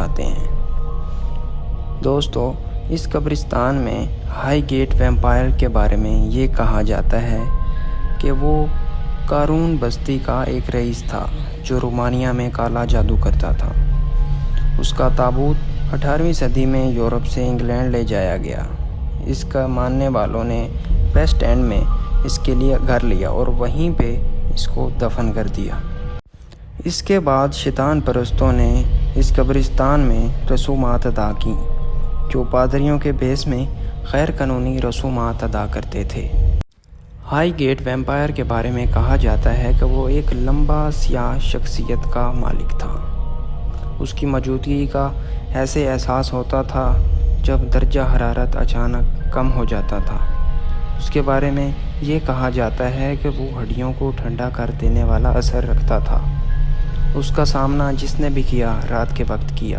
بتاتے ہیں۔ دوستو، اس قبرستان میں ہائی گیٹ ویمپائر کے بارے میں یہ کہا جاتا ہے کہ وہ قارون بستی کا ایک رئیس تھا جو رومانیہ میں کالا جادو کرتا تھا۔ اس کا تابوت 18ویں صدی میں یورپ سے انگلینڈ لے جایا گیا۔ اس کا ماننے والوں نے ویسٹ اینڈ میں اس کے لیے گھر لیا اور وہیں پہ اس کو دفن کر دیا۔ اس کے بعد شیطان پرستوں نے اس قبرستان میں رسومات ادا کیں جو پادریوں کے بھیس میں غیر قانونی رسومات ادا کرتے تھے۔ ہائی گیٹ ویمپائر کے بارے میں کہا جاتا ہے کہ وہ ایک لمبا سیاہ شخصیت کا مالک تھا۔ اس کی موجودگی کا ایسے احساس ہوتا تھا جب درجہ حرارت اچانک کم ہو جاتا تھا۔ اس کے بارے میں یہ کہا جاتا ہے کہ وہ ہڈیوں کو ٹھنڈا کر دینے والا اثر رکھتا تھا۔ اس کا سامنا جس نے بھی کیا رات کے وقت کیا۔